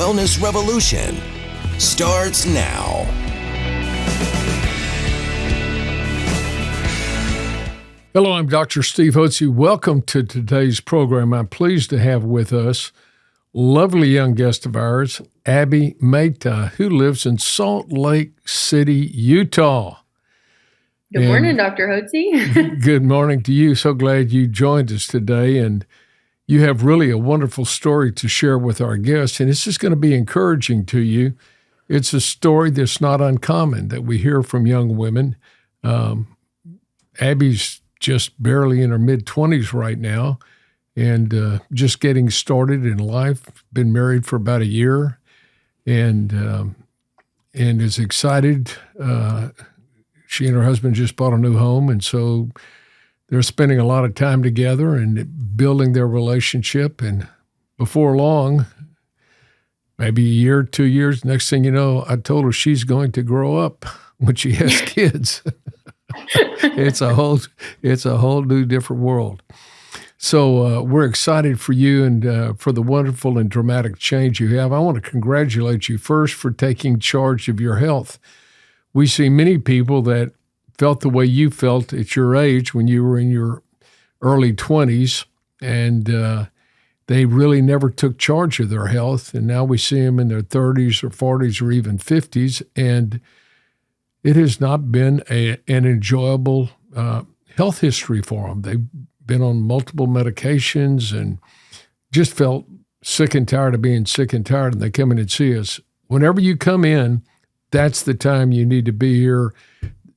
wellness revolution starts now. Hello, I'm Dr. Steve Hotze. Welcome to today's program. I'm pleased to have with us lovely young guest of ours, Abby Mehta, who lives in Salt Lake City, Utah. Good morning, Dr. Hotze. Good morning to you. So glad you joined us today. And you have really a wonderful story to share with our guests. And it's just going to be encouraging to you. It's a story that's not uncommon that we hear from young women. Abby's just barely in her mid-20s right now and just getting started in life. Been married for about a year and is excited. She and her husband just bought a new home, and so they're spending a lot of time together and building their relationship. And before long, maybe a year, 2 years, next thing you know, I told her she's going to grow up when she has kids. It's a whole new different world. So we're excited for you and for the wonderful and dramatic change you have. I want to congratulate you first for taking charge of your health. We see many people that felt the way you felt at your age when you were in your early 20s, and they really never took charge of their health. And now we see them in their 30s or 40s or even 50s, and it has not been an enjoyable health history for them. They've been on multiple medications and just felt sick and tired of being sick and tired, and they come in and see us. Whenever you come in, that's the time you need to be here.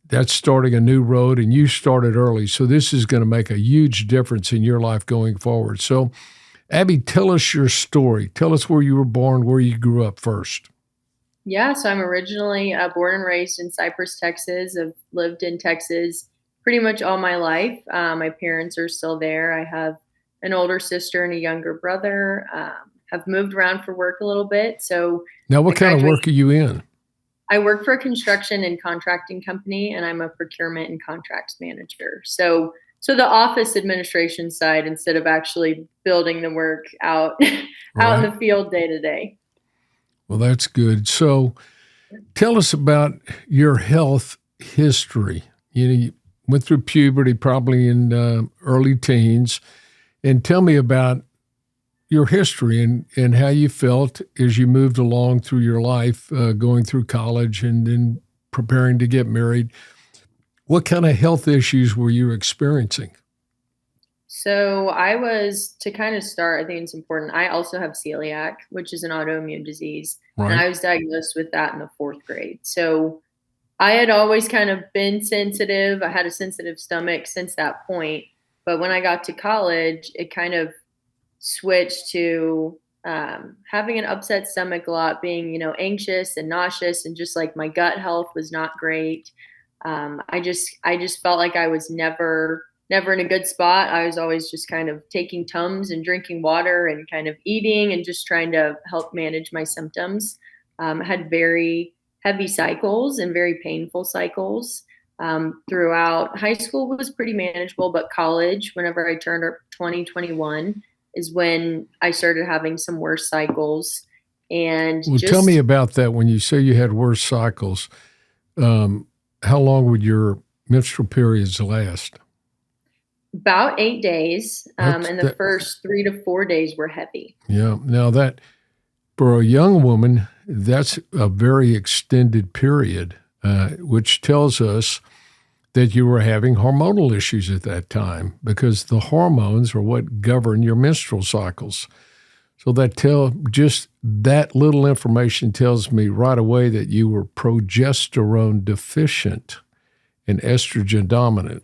That's starting a new road, and you started early. So this is going to make a huge difference in your life going forward. So, Abby, tell us your story. Tell us where you were born, where you grew up first. Yeah, so I'm originally born and raised in Cypress, Texas. I've lived in Texas pretty much all my life. My parents are still there. I have an older sister and a younger brother. Have moved around for work a little bit. So now, what kind of work are you in? I work for a construction and contracting company, and I'm a procurement and contracts manager. So the office administration side instead of actually building the work out out in the field day to day. Well, that's good. So tell us about your health history. You went through puberty probably in early teens, and tell me about your history and how you felt as you moved along through your life, going through college and then preparing to get married. What kind of health issues were you experiencing? So to kind of start, I think it's important. I also have celiac, which is an autoimmune disease. Right. And I was diagnosed with that in the 4th grade. So I had always kind of been sensitive. I had a sensitive stomach since that point. But when I got to college, it kind of switched to having an upset stomach a lot, being, anxious and nauseous, and just like my gut health was not great. I just felt like I was never in a good spot. I was always just kind of taking Tums and drinking water and kind of eating and just trying to help manage my symptoms. I had very heavy cycles and very painful cycles. Throughout high school was pretty manageable, but college, whenever I turned 2021, is when I started having some worse cycles. And tell me about that. When you say you had worse cycles, how long would your menstrual periods last? About 8 days, and the first 3 to 4 days were heavy. Yeah. Now that, for a young woman, that's a very extended period, which tells us that you were having hormonal issues at that time, because the hormones are what govern your menstrual cycles. So just that little information tells me right away that you were progesterone deficient and estrogen dominant.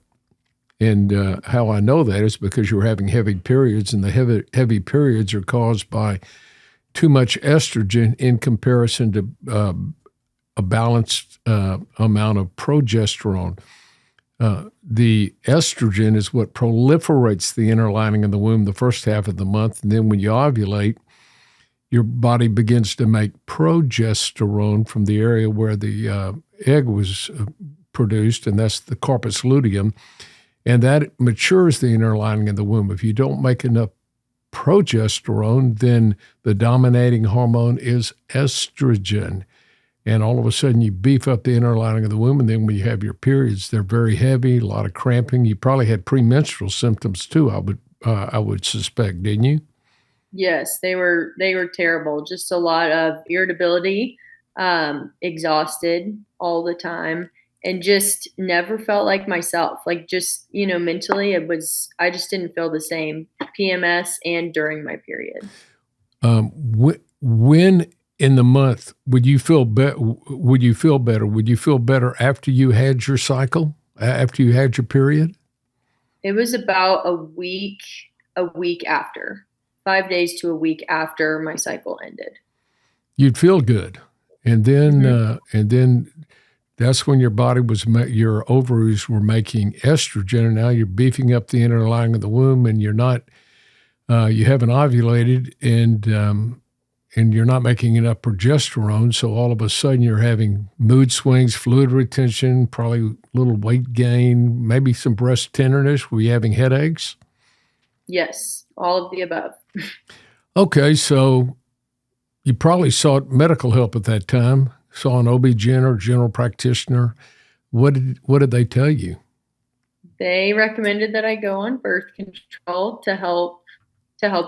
And how I know that is because you were having heavy periods, and the heavy periods are caused by too much estrogen in comparison to a balanced amount of progesterone. The estrogen is what proliferates the inner lining of the womb the first half of the month, and then when you ovulate, your body begins to make progesterone from the area where the egg was produced, and that's the corpus luteum, and that matures the inner lining of the womb. If you don't make enough progesterone, then the dominating hormone is estrogen. And all of a sudden you beef up the inner lining of the womb, and then when you have your periods, they're very heavy, a lot of cramping. You probably had premenstrual symptoms too, I would suspect, didn't you? Yes, they were terrible. Just a lot of irritability, exhausted all the time, and just never felt like myself. Like just, mentally I just didn't feel the same PMS and during my period. When in the month would you feel would you feel better? Would you feel better after you had your cycle, after you had your period? It was about a week after, 5 days to a week after my cycle ended. You'd feel good, and then hmm that's when your body your ovaries were making estrogen, and now you're beefing up the inner lining of the womb, and you're not you haven't ovulated, and you're not making enough progesterone, so all of a sudden you're having mood swings, fluid retention, probably a little weight gain, maybe some breast tenderness. Were you having headaches? Yes, all of the above. Okay, so you probably sought medical help at that time, saw an OB-GYN or general practitioner. What did they tell you? They recommended that I go on birth control to help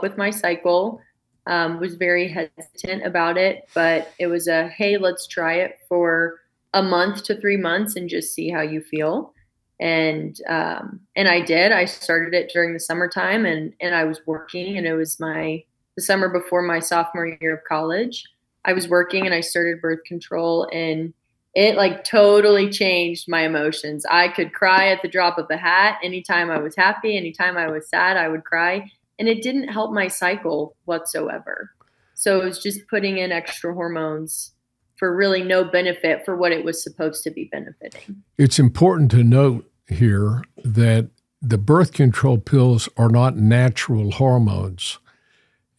with my cycle. Was very hesitant about it, but it was hey, let's try it for a month to 3 months and just see how you feel. And I did. I started it during the summertime, and I was working, and it was the summer before my sophomore year of college. I was working, and I started birth control, and it like totally changed my emotions. I could cry at the drop of a hat. Anytime I was happy, anytime I was sad, I would cry. And it didn't help my cycle whatsoever. So it was just putting in extra hormones for really no benefit for what it was supposed to be benefiting. It's important to note here that the birth control pills are not natural hormones.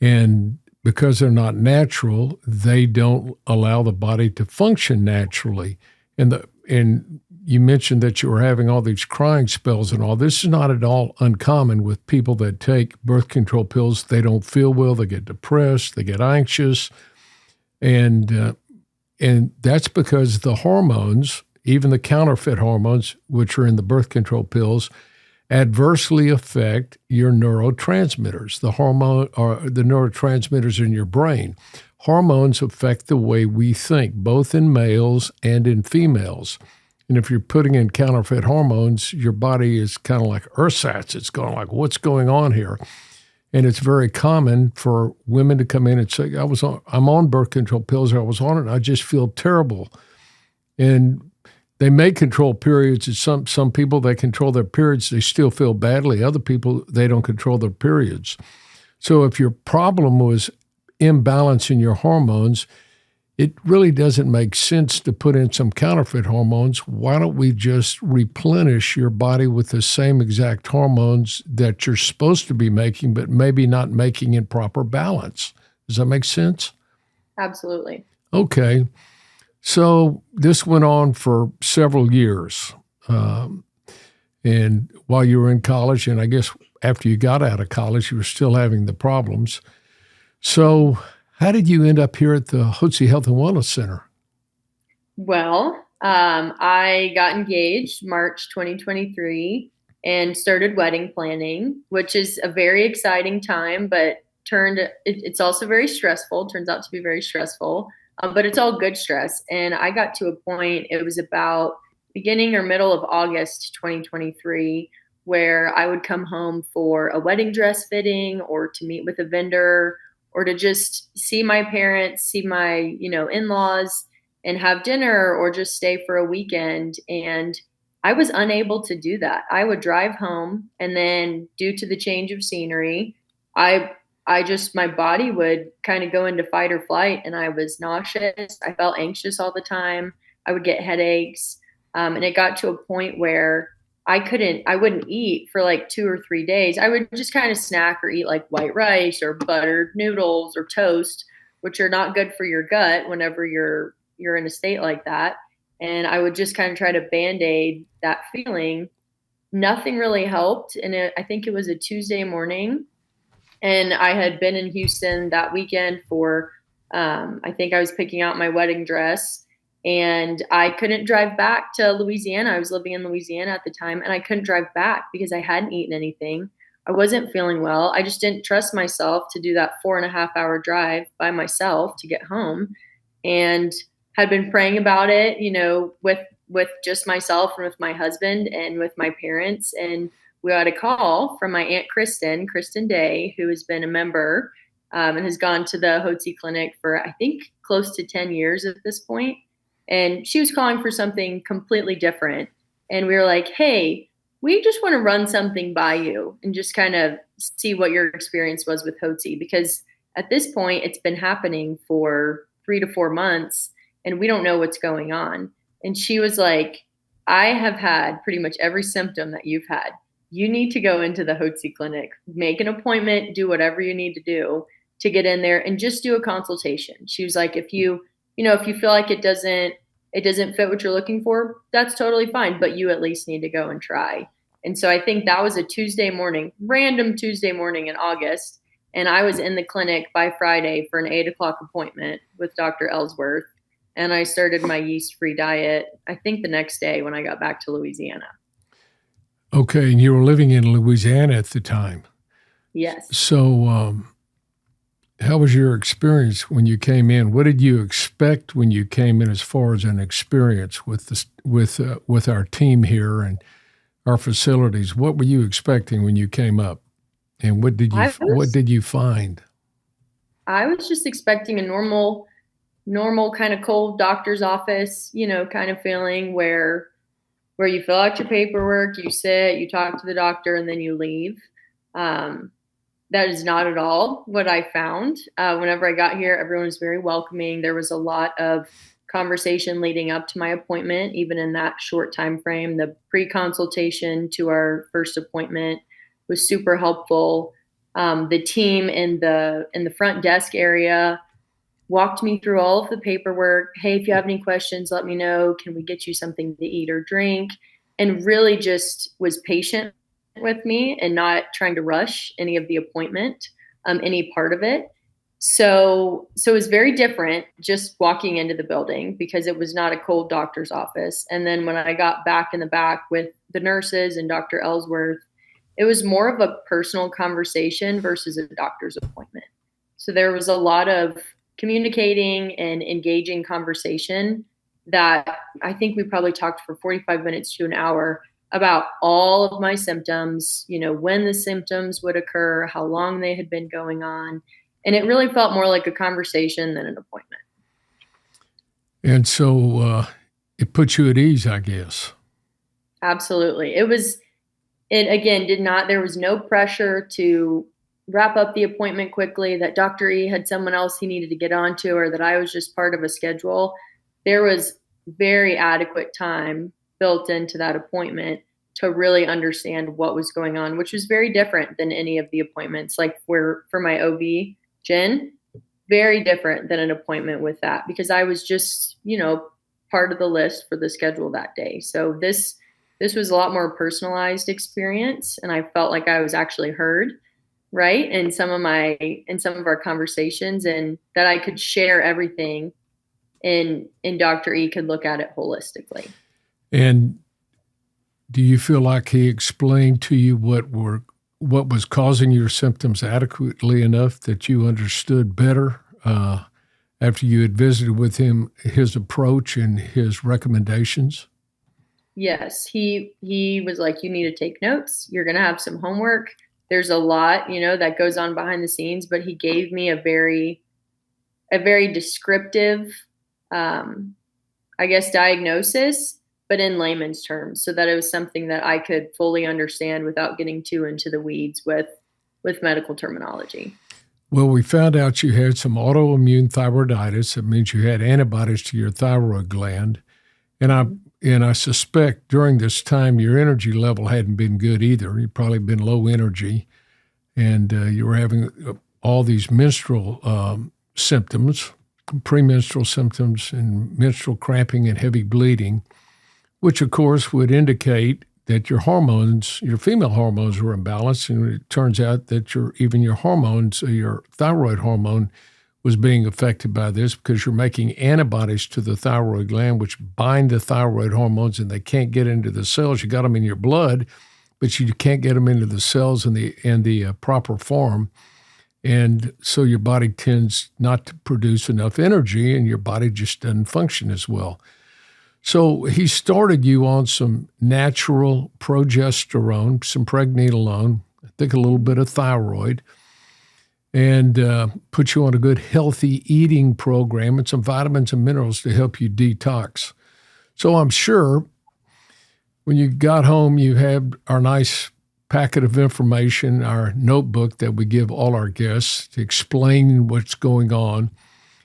And because they're not natural, they don't allow the body to function naturally. And you mentioned that you were having all these crying spells and all. This is not at all uncommon with people that take birth control pills. They don't feel well. They get depressed. They get anxious. And that's because the hormones, even the counterfeit hormones, which are in the birth control pills, adversely affect your neurotransmitters, the neurotransmitters in your brain. Hormones affect the way we think, both in males and in females. And if you're putting in counterfeit hormones, your body is kind of like ersatz. It's going like, what's going on here? And it's very common for women to come in and say, I'm on birth control pills, or I was on it, and I just feel terrible. And they may control periods. And some people, they control their periods, they still feel badly. Other people, they don't control their periods. So if your problem was imbalance in your hormones, it really doesn't make sense to put in some counterfeit hormones. Why don't we just replenish your body with the same exact hormones that you're supposed to be making, but maybe not making in proper balance? Does that make sense? Absolutely. Okay. So this went on for several years. And while you were in college, and I guess after you got out of college, you were still having the problems. So how did you end up here at the Hotze Health and Wellness Center? Well, I got engaged March 2023 and started wedding planning, which is a very exciting time, but it's also very stressful. Turns out to be very stressful, but it's all good stress. And I got to a point, it was about beginning or middle of August 2023, where I would come home for a wedding dress fitting or to meet with a vendor or to just see my parents, see my, in-laws and have dinner or just stay for a weekend. And I was unable to do that. I would drive home, and then due to the change of scenery, my body would kind of go into fight or flight, and I was nauseous. I felt anxious all the time. I would get headaches. And it got to a point where I wouldn't eat for like 2 or 3 days. I would just kind of snack or eat like white rice or buttered noodles or toast, which are not good for your gut whenever you're in a state like that. And I would just kind of try to Band-Aid that feeling. Nothing really helped. And I think it was a Tuesday morning. And I had been in Houston that weekend for, I think I was picking out my wedding dress, and I couldn't drive back to Louisiana. I was living in Louisiana at the time, and I couldn't drive back because I hadn't eaten anything. I wasn't feeling well. I just didn't trust myself to do that 4.5 hour drive by myself to get home, and had been praying about it, with just myself and with my husband and with my parents. And we got a call from my Aunt Kristen Day, who has been a member and has gone to the Hotze Clinic for, I think, close to 10 years at this point. And she was calling for something completely different. And we were like, hey, we just want to run something by you and just kind of see what your experience was with Hotze. Because at this point, it's been happening for 3 to 4 months, and we don't know what's going on. And she was like, I have had pretty much every symptom that you've had. You need to go into the Hotze Clinic, make an appointment, do whatever you need to do to get in there and just do a consultation. She was like, if you feel like it doesn't fit what you're looking for, that's totally fine, but you at least need to go and try. And so I think that was a random Tuesday morning in August. And I was in the clinic by Friday for an 8 o'clock appointment with Dr. Ellsworth. And I started my yeast-free diet, I think the next day when I got back to Louisiana. Okay, and you were living in Louisiana at the time. Yes. So how was your experience when you came in? What did you expect when you came in as far as an experience with our team here and our facilities? What were you expecting when you came up? And what did you find? I was just expecting a normal kind of cold doctor's office, kind of feeling where you fill out your paperwork, you sit, you talk to the doctor, and then you leave. That is not at all what I found. Whenever I got here, everyone was very welcoming. There was a lot of conversation leading up to my appointment, even in that short time frame. The pre-consultation to our first appointment was super helpful. The team in the front desk area walked me through all of the paperwork. Hey, if you have any questions, let me know. Can we get you something to eat or drink? And really just was patient with me and not trying to rush any of the appointment, any part of it. So it was very different just walking into the building because it was not a cold doctor's office. And then when I got back in the back with the nurses and Dr. Ellsworth, it was more of a personal conversation versus a doctor's appointment. So there was a lot of communicating and engaging conversation that I think we probably talked for 45 minutes to an hour about all of my symptoms, when the symptoms would occur, how long they had been going on. And it really felt more like a conversation than an appointment. And so it put you at ease, I guess. Absolutely. There was no pressure to wrap up the appointment quickly, that Dr. E had someone else he needed to get onto, or that I was just part of a schedule. There was very adequate time built into that appointment to really understand what was going on, which was very different than any of the appointments. Like for my OB, Jen, very different than an appointment with that, because I was just, part of the list for the schedule that day. So this was a lot more personalized experience, and I felt like I was actually heard, right, in some of our conversations, and that I could share everything, and Dr. E could look at it holistically. And do you feel like he explained to you what was causing your symptoms adequately enough that you understood better after you had visited with him, his approach and his recommendations? Yes, he was like, you need to take notes. You're going to have some homework. There's a lot, that goes on behind the scenes, but he gave me a very descriptive, diagnosis, but in layman's terms, so that it was something that I could fully understand without getting too into the weeds with medical terminology. Well, we found out you had some autoimmune thyroiditis. It means you had antibodies to your thyroid gland. And I suspect during this time your energy level hadn't been good either. You'd probably been low energy, and you were having all these menstrual symptoms, premenstrual symptoms, and menstrual cramping and heavy bleeding, which of course would indicate that your hormones, your female hormones were imbalanced, and it turns out that even your hormones, your thyroid hormone, was being affected by this because you're making antibodies to the thyroid gland, which bind the thyroid hormones, and they can't get into the cells. You got them in your blood, but you can't get them into the cells in the proper form. And so your body tends not to produce enough energy, and your body just doesn't function as well. So he started you on some natural progesterone, some pregnenolone, I think a little bit of thyroid, and put you on a good healthy eating program and some vitamins and minerals to help you detox. So I'm sure when you got home, you had our nice packet of information, our notebook that we give all our guests to explain what's going on.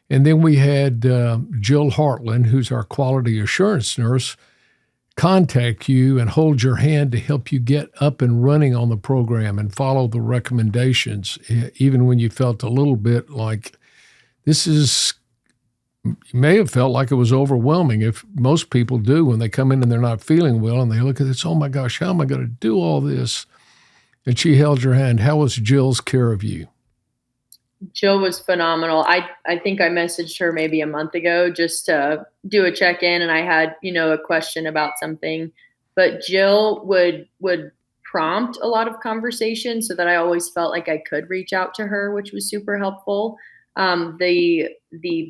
And then we had Jill Hartland, who's our quality assurance nurse, contact you and hold your hand to help you get up and running on the program and follow the recommendations, even when you felt a little bit like you may have felt like it was overwhelming, if most people do when they come in and they're not feeling well and they look at this, oh my gosh, how am I going to do all this? And she held your hand. How was Jill's care of you? Jill was phenomenal. I think I messaged her maybe a month ago just to do a check-in, and I had, a question about something. But Jill would prompt a lot of conversation so that I always felt like I could reach out to her, which was super helpful. The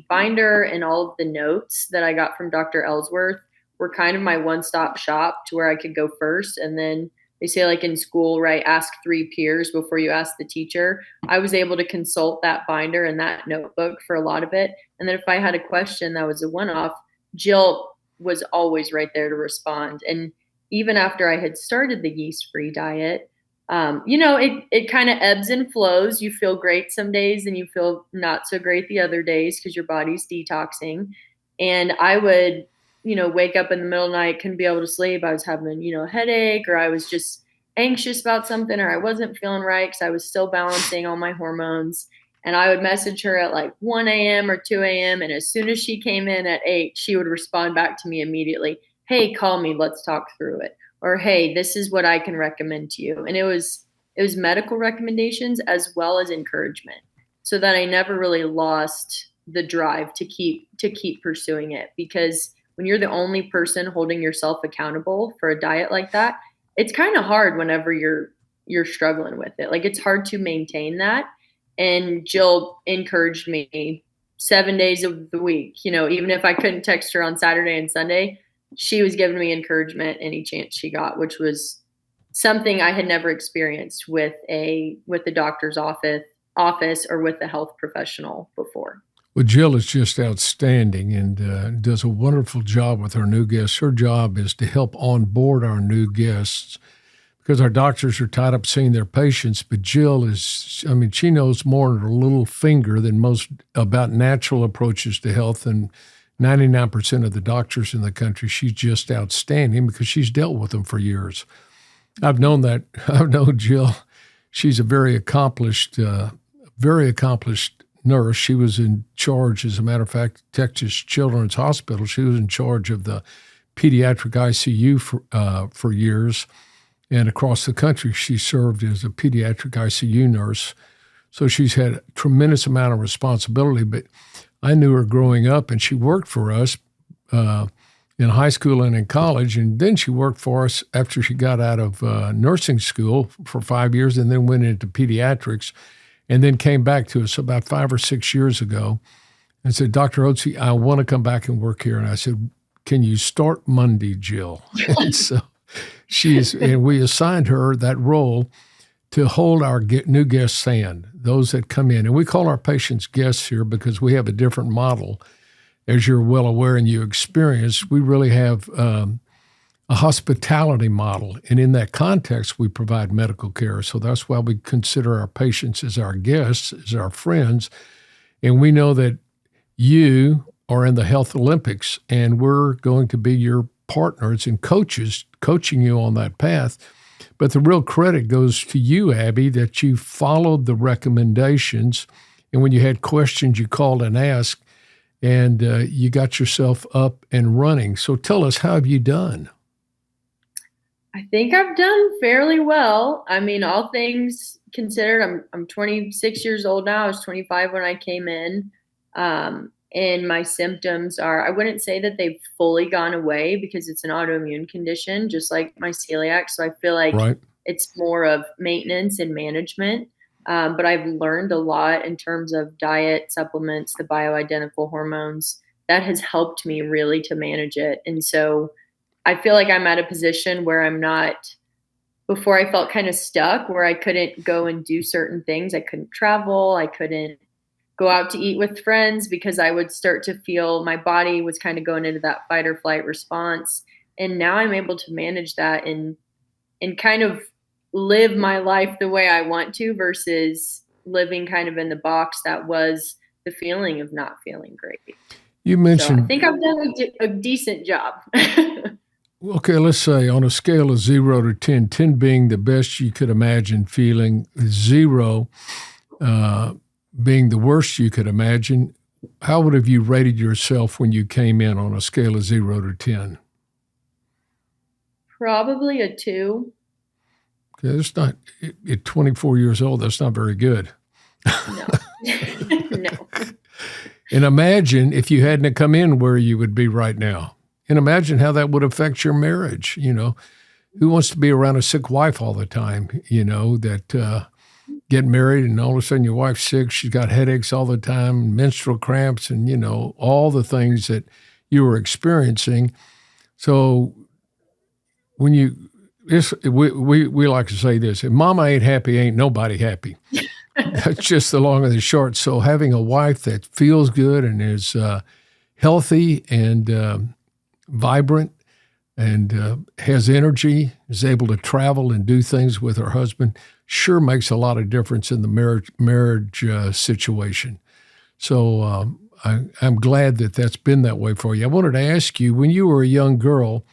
binder and all of the notes that I got from Dr. Ellsworth were kind of my one-stop shop to where I could go first, and then they say, like in school, right, ask 3 peers before you ask the teacher. I was able to consult that binder and that notebook for a lot of it. And then if I had a question that was a one-off, Jill was always right there to respond. And even after I had started the yeast-free diet, it kind of ebbs and flows. You feel great some days and you feel not so great the other days because your body's detoxing. And I would wake up in the middle of the night, couldn't be able to sleep. I was having, a headache, or I was just anxious about something, or I wasn't feeling right because I was still balancing all my hormones. And I would message her at like 1 a.m. or 2 a.m. And as soon as she came in at 8, she would respond back to me immediately. Hey, call me. Let's talk through it. Or, hey, this is what I can recommend to you. And it was medical recommendations as well as encouragement, so that I never really lost the drive to keep pursuing it. Because when you're the only person holding yourself accountable for a diet like that, it's kind of hard whenever you're struggling with it. Like, it's hard to maintain that. And Jill encouraged me 7 days of the week. Even if I couldn't text her on Saturday and Sunday, she was giving me encouragement any chance she got, which was something I had never experienced with the doctor's office or with the health professional before. Well, Jill is just outstanding and does a wonderful job with our new guests. Her job is to help onboard our new guests because our doctors are tied up seeing their patients. But Jill she knows more in her little finger than most about natural approaches to health. And 99% of the doctors in the country, she's just outstanding because she's dealt with them for years. I've known Jill. She's a very accomplished nurse. She was in charge, as a matter of fact, Texas Children's Hospital. She was in charge of the pediatric ICU for years. And across the country, she served as a pediatric ICU nurse. So she's had a tremendous amount of responsibility. But I knew her growing up, and she worked for us in high school and in college. And then she worked for us after she got out of nursing school for 5 years and then went into pediatrics. And then came back to us about 5 or 6 years ago and said, Dr. Hotze, I want to come back and work here. And I said, can you start Monday, Jill? And so and we assigned her that role to hold our new guests' hand, those that come in. And we call our patients guests here because we have a different model. As you're well aware and you experience, we really have a hospitality model. And in that context, we provide medical care. So that's why we consider our patients as our guests, as our friends. And we know that you are in the Health Olympics, and we're going to be your partners and coaches, coaching you on that path. But the real credit goes to you, Abby, that you followed the recommendations. And when you had questions, you called and asked, and you got yourself up and running. So tell us, how have you done? I think I've done fairly well. I mean, all things considered, I'm 26 years old now. I was 25 when I came in. And my symptoms are, I wouldn't say that they've fully gone away because it's an autoimmune condition, just like my celiac. So I feel like Right. it's more of maintenance and management. But I've learned a lot in terms of diet, supplements, the bioidentical hormones. That has helped me really to manage it. And so I feel like I'm at a position where I'm not, before I felt kind of stuck, where I couldn't go and do certain things. I couldn't travel. I couldn't go out to eat with friends because I would start to feel my body was kind of going into that fight or flight response. And now I'm able to manage that and kind of live my life the way I want to versus living kind of in the box that was the feeling of not feeling great. You So I mentioned, think I've done a decent job. okay, let's say on a scale of 0 to 10, 10 being the best you could imagine feeling, 0 being the worst you could imagine, how would have you rated yourself when you came in on a scale of 0 to 10? Probably a 2. Okay, that's not, at 24 years old, that's not very good. No. No. And imagine if you hadn't come in where you would be right now. And imagine how that would affect your marriage. You know, who wants to be around a sick wife all the time, you know, that get married and all of a sudden your wife's sick, she's got headaches all the time, menstrual cramps, and, you know, all the things that you were experiencing. So when we like to say this, if mama ain't happy, ain't nobody happy. That's just the long and the short. So having a wife that feels good and is healthy and vibrant and has energy, is able to travel and do things with her husband, sure makes a lot of difference in the marriage situation. So I'm glad that that's been that way for you. I wanted to ask you, when you were a young girl,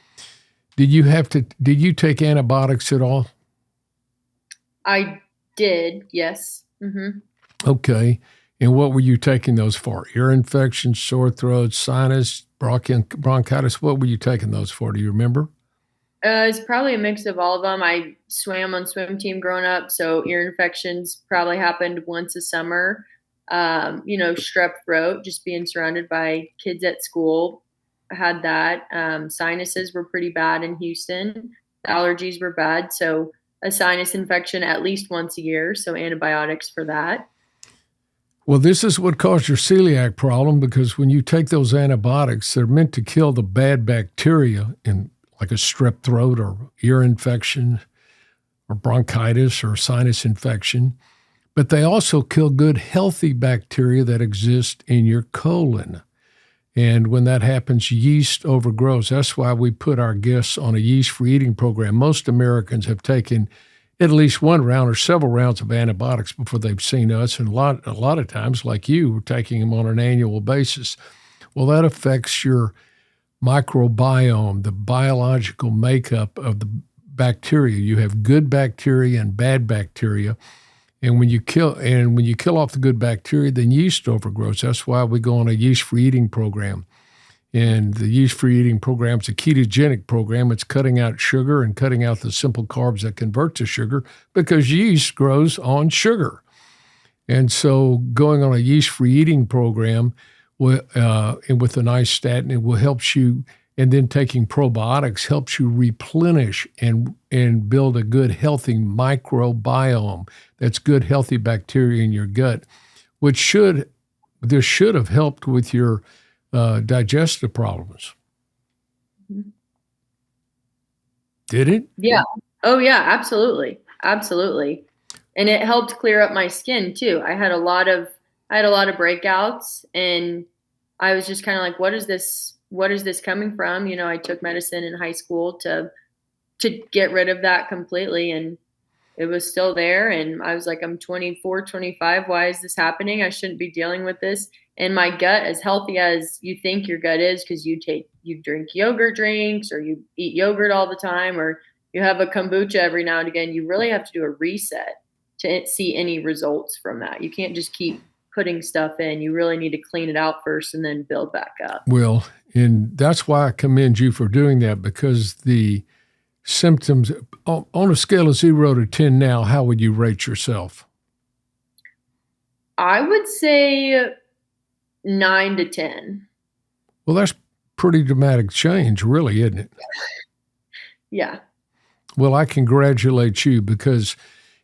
did you take antibiotics at all? I did, yes. Mm-hmm. Okay. And what were you taking those for? Ear infections, sore throats, sinus, bronchitis? What were you taking those for? Do you remember? It's probably a mix of all of them. I swam on swim team growing up, so ear infections probably happened once a summer. Strep throat, just being surrounded by kids at school. I had that. Sinuses were pretty bad in Houston. Allergies were bad, so a sinus infection at least once a year, so antibiotics for that. Well, this is what caused your celiac problem, because when you take those antibiotics, they're meant to kill the bad bacteria in like a strep throat or ear infection or bronchitis or sinus infection, but they also kill good, healthy bacteria that exist in your colon. And when that happens, yeast overgrows. That's why we put our guests on a yeast-free eating program. Most Americans have taken at least one round or several rounds of antibiotics before they've seen us. And a lot of times, like you, we're taking them on an annual basis. Well, that affects your microbiome, the biological makeup of the bacteria. You have good bacteria and bad bacteria. And when you kill off the good bacteria, then yeast overgrows. That's why we go on a yeast-free eating program. And the yeast-free eating program is a ketogenic program. It's cutting out sugar and cutting out the simple carbs that convert to sugar, because yeast grows on sugar. And so going on a yeast-free eating program and with a nice statin, it will help you. And then taking probiotics helps you replenish and build a good, healthy microbiome. That's good, healthy bacteria in your gut, which should have helped with your digestive problems. Mm-hmm. Did it? Yeah. Oh, yeah, absolutely. Absolutely. And it helped clear up my skin too. I had a lot of breakouts, and I was just kind of like, what is this coming from? You know, I took medicine in high school to get rid of that completely, and it was still there. And I was like, I'm 24, 25. Why is this happening? I shouldn't be dealing with this. And my gut, as healthy as you think your gut is, because you drink yogurt drinks, or you eat yogurt all the time, or you have a kombucha every now and again, you really have to do a reset to see any results from that. You can't just keep putting stuff in. You really need to clean it out first and then build back up. Well, and that's why I commend you for doing that, because the symptoms, on a scale of 0 to 10 now, how would you rate yourself? I would say 9 to 10. Well, that's pretty dramatic change, really, isn't it? Yeah. Well, I congratulate you because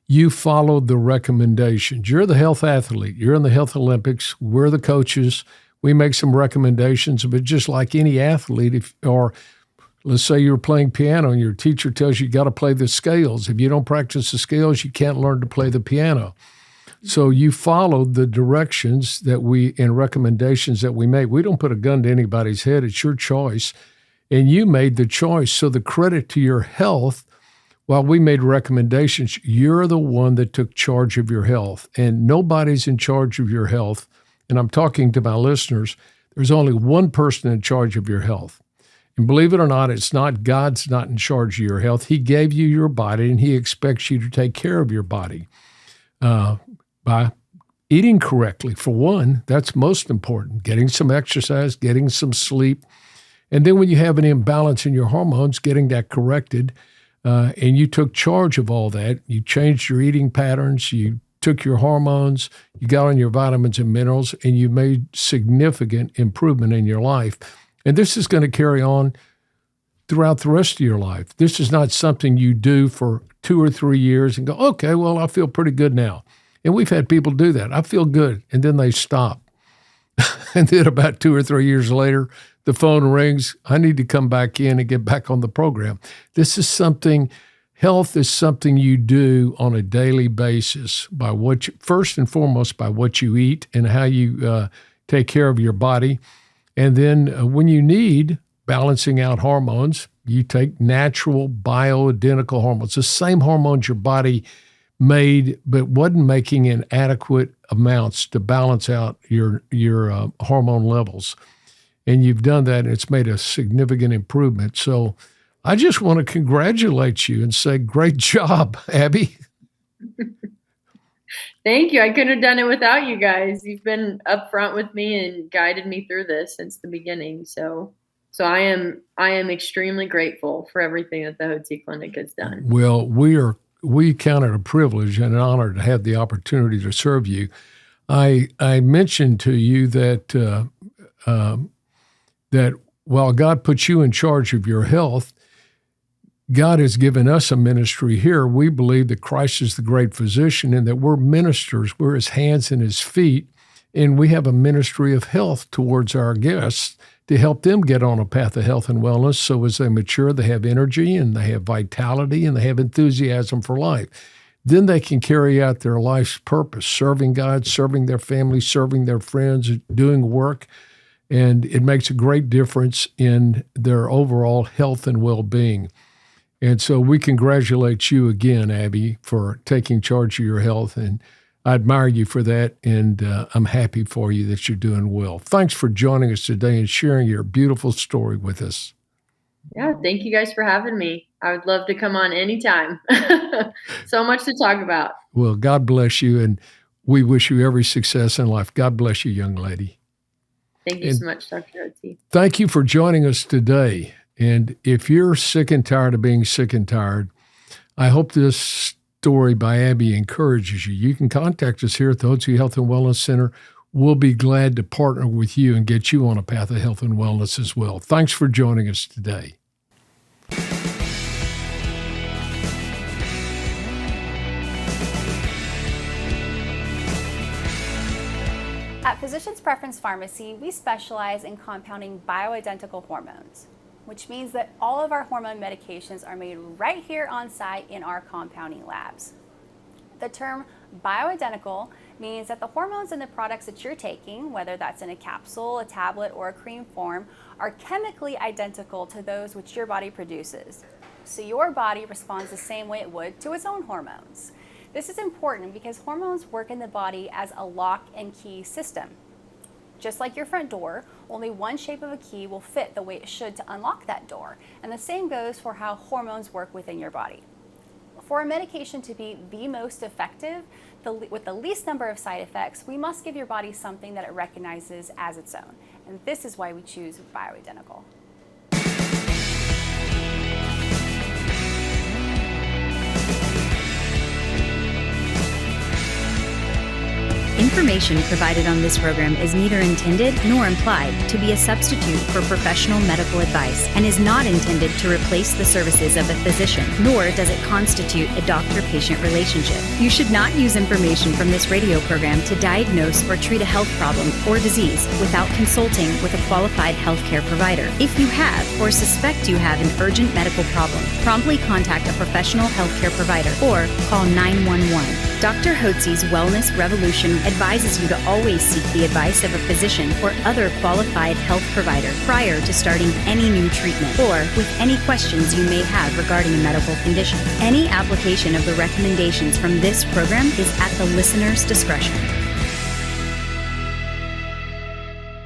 you followed the recommendations. You're the health athlete. You're in the Health Olympics. We're the coaches. We make some recommendations, but just like any athlete, or let's say you're playing piano and your teacher tells you got to play the scales. If you don't practice the scales, you can't learn to play the piano. So you followed the directions and recommendations that we made. We don't put a gun to anybody's head. It's your choice. And you made the choice. So the credit to your health, while we made recommendations, you're the one that took charge of your health. And nobody's in charge of your health. And I'm talking to my listeners. There's only one person in charge of your health. And believe it or not, it's not God's not in charge of your health. He gave you your body, and he expects you to take care of your body. By eating correctly, for one, that's most important. Getting some exercise, getting some sleep. And then when you have an imbalance in your hormones, getting that corrected. And you took charge of all that. You changed your eating patterns. You took your hormones. You got on your vitamins and minerals, and you made significant improvement in your life. And this is going to carry on throughout the rest of your life. This is not something you do for 2 or 3 years and go, okay, well, I feel pretty good now. And we've had people do that. I feel good. And then they stop. And then about 2 or 3 years later, the phone rings. I need to come back in and get back on the program. This is something, health is something you do on a daily basis by first and foremost, by what you eat and how you take care of your body. And then when you need balancing out hormones, you take natural bioidentical hormones, the same hormones your body made, but wasn't making in adequate amounts to balance out your hormone levels. And you've done that, and it's made a significant improvement. So I just want to congratulate you and say, great job, Abby. Thank you. I couldn't have done it without you guys. You've been upfront with me and guided me through this since the beginning. So I am extremely grateful for everything that the Hotze Clinic has done. Well, we count it a privilege and an honor to have the opportunity to serve you. I mentioned to you that that while God puts you in charge of your health, God has given us a ministry here. We believe that Christ is the great physician and that we're ministers. We're his hands and his feet, and we have a ministry of health towards our guests to help them get on a path of health and wellness so as they mature, they have energy and they have vitality and they have enthusiasm for life. Then they can carry out their life's purpose, serving God, serving their family, serving their friends, doing work. And it makes a great difference in their overall health and well-being. And so we congratulate you again, Abby, for taking charge of your health. And I admire you for that, and I'm happy for you that you're doing well. Thanks for joining us today and sharing your beautiful story with us. Yeah, thank you guys for having me. I would love to come on anytime. So much to talk about. Well, God bless you, and we wish you every success in life. God bless you, young lady. Thank you so much, Dr. Hotze. Thank you for joining us today. And if you're sick and tired of being sick and tired, I hope this story by Abby encourages you. You can contact us here at the Hotze Health and Wellness Center. We'll be glad to partner with you and get you on a path of health and wellness as well. Thanks for joining us today. At Physicians Preference Pharmacy, we specialize in compounding bioidentical hormones, which means that all of our hormone medications are made right here on site in our compounding labs. The term bioidentical means that the hormones in the products that you're taking, whether that's in a capsule, a tablet, or a cream form, are chemically identical to those which your body produces. So your body responds the same way it would to its own hormones. This is important because hormones work in the body as a lock and key system. Just like your front door, only one shape of a key will fit the way it should to unlock that door. And the same goes for how hormones work within your body. For a medication to be the most effective, with the least number of side effects, we must give your body something that it recognizes as its own. And this is why we choose bioidentical. information provided on this program is neither intended nor implied to be a substitute for professional medical advice and is not intended to replace the services of a physician, nor does it constitute a doctor-patient relationship. You should not use information from this radio program to diagnose or treat a health problem or disease without consulting with a qualified healthcare provider. If you have or suspect you have an urgent medical problem, promptly contact a professional healthcare provider or call 911. Dr. Hotze's Wellness Revolution advises you to always seek the advice of a physician or other qualified health provider prior to starting any new treatment or with any questions you may have regarding a medical condition. Any application of the recommendations from this program is at the listener's discretion.